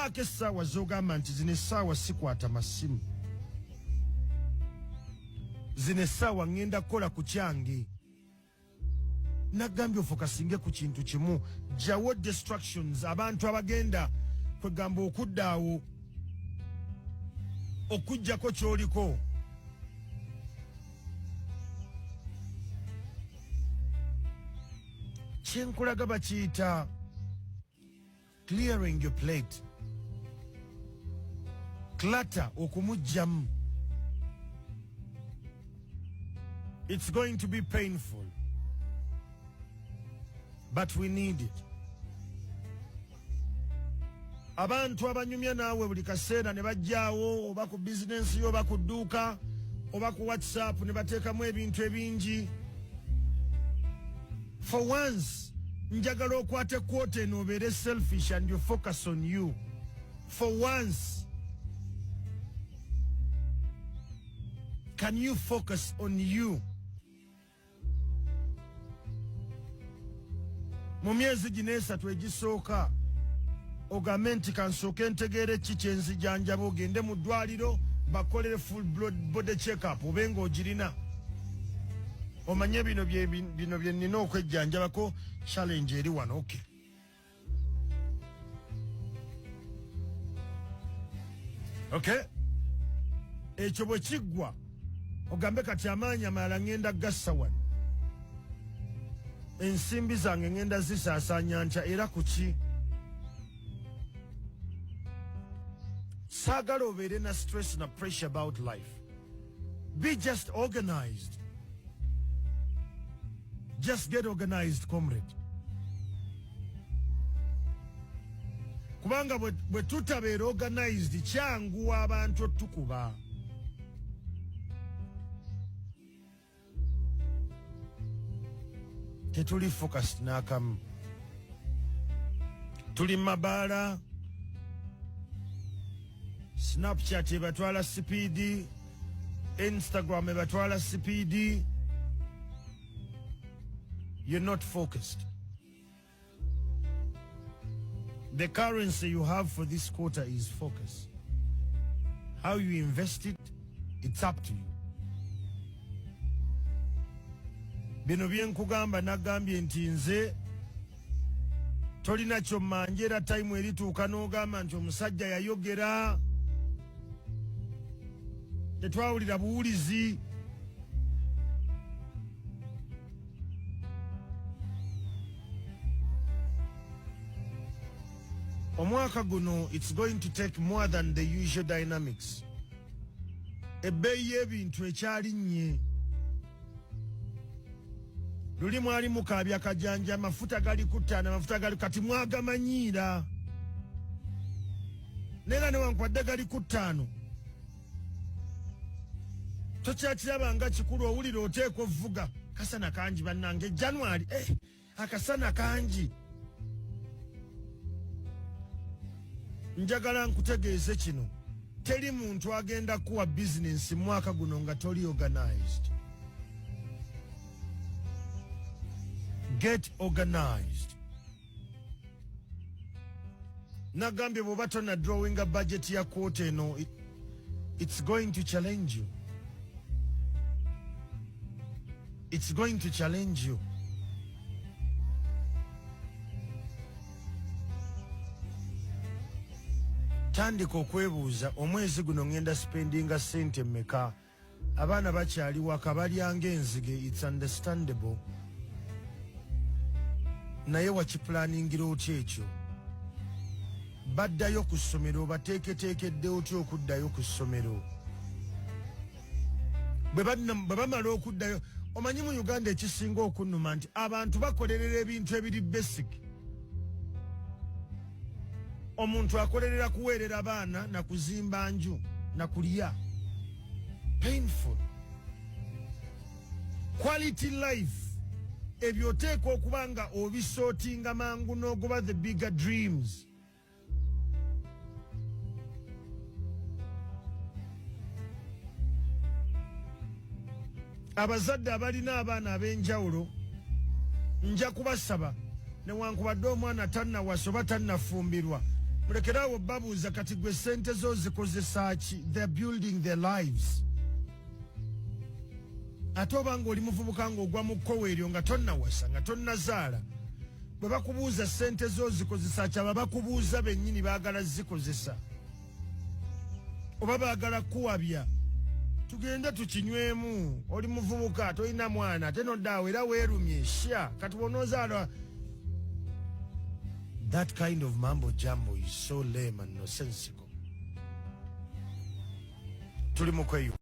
Mpaake essaawa z'ogamba nti zino essaawa sikwata masimu. Zino essaawa ngenda kukola ku kyange. Nagambye ofokasinge ku kintu kimu. Jawo distractions abantu abagenda kwegamba okuddaawo okujjako ky'oliko. Kyenkulaga bakiyita clearing your plate. Clutter okumujjamu. It's going to be painful, but we need it. Abantu abanyumya naawe buli kaseera ne bajjaawo oba ku bizinensi yo oba ku dduuka oba ku WhatsApp ne bateekamu ebintu ebingi. For once, njagala okwate quote eno obeere selfish and you focus on you. For once, can you focus on you? Mu myezi gino esatu egisooka ogambe nti kansooke ntegeere ki kyenzijanjaba ogende mu ddwaliro bakolere full body check-up obe ng'ogirina. Omanye bino bye nnina okwejjanjabako challenge eri wano. Okay. Okay? Ekyo bwe kiggwa ogambe kati amaanyi amalala ngenda gassa wano. Ensimbi zange ngenda zisaasaanya ntya era ku ki? Saagala obeere na stress na pressure about life. Be just organized. Just get organized, comrade. Kubanga bwe tutabeera organized kyanguwa abantu otukuba. Tetuli focused n'akamu. Tuli mabaala. Snapchat ebatwala sipiidi. Instagram ebatwala sipiidi. You're not focused. The currency you have for this quarter is focus. How you invest it, it's up to you. Bino byenkugamba nagambye nti nze tolina kyommanjera time erituuka n'ogamba nti omusajja yayogera. Tetwawulira buwulizi. Omwaka guno it's going to take more than the usual dynamics. Ebbeeyi y'ebintu ekyalinnye. Luli mwali mukaabya kajanja amafuta gali kutaana amafuta gali kati mwagamanyiira. Nera newankwadde gali kutaano. Tokyakiraba nga kikulu owulira oteeka ovuga. Kasana kangi bannange January. Akasana kangi. Njagala nkutegeeze kino. Teri muntu agenda kuwa business mwaka guno nga toli organized. Get organized. Nagambye bw'oba tonna drawing a budget ya quote eno, it's going to challenge you. It's going to challenge you. Tandika okwebuuza omwezi guno ngenda spendinga sente mmeka. Abaana bakyali waka balyanga enzige. It's understandable. Naye wakipulaningira otya ekyo? Baddayo ku ssomero bateeketeekedde otya okuddayo ku ssomero? Bwe bamala okuddayo, omanyi mu Uganda ekisinga okunnuma nti abantu bakolerera ebintu ebiri basic. Omuntu akolerera kuweerera abaana na kuzimba nju na kulya. Painful. Quality life. Ebyo oteeka okuba nga obisootinga mangu n'ogoba the bigger dreams. Abazadde abalina abaana ab'enjawulo nja kubasaba newankubadde omwana tannawasa oba tannafumbirwa mulekerawo babuuza kati gwe sente zo zikozesa ki? They're building their lives. Ate oba ng'oli muvubuka ng'ogwa mu kkowe eryo nga tonnawasa nga tonnazaala, bwe bakubuuza sente zo zikozesa ki, aba bakubuuza bennyini baagala zikozesa oba baagala kuwabya. Tugende tukinywemu. Oli muvubuka tolina mwana ate noddaawo era weerumye sha kati bw'onoozaala. That kind of mambo jambo is so lame and nonsensical. Tuli mu kweyo.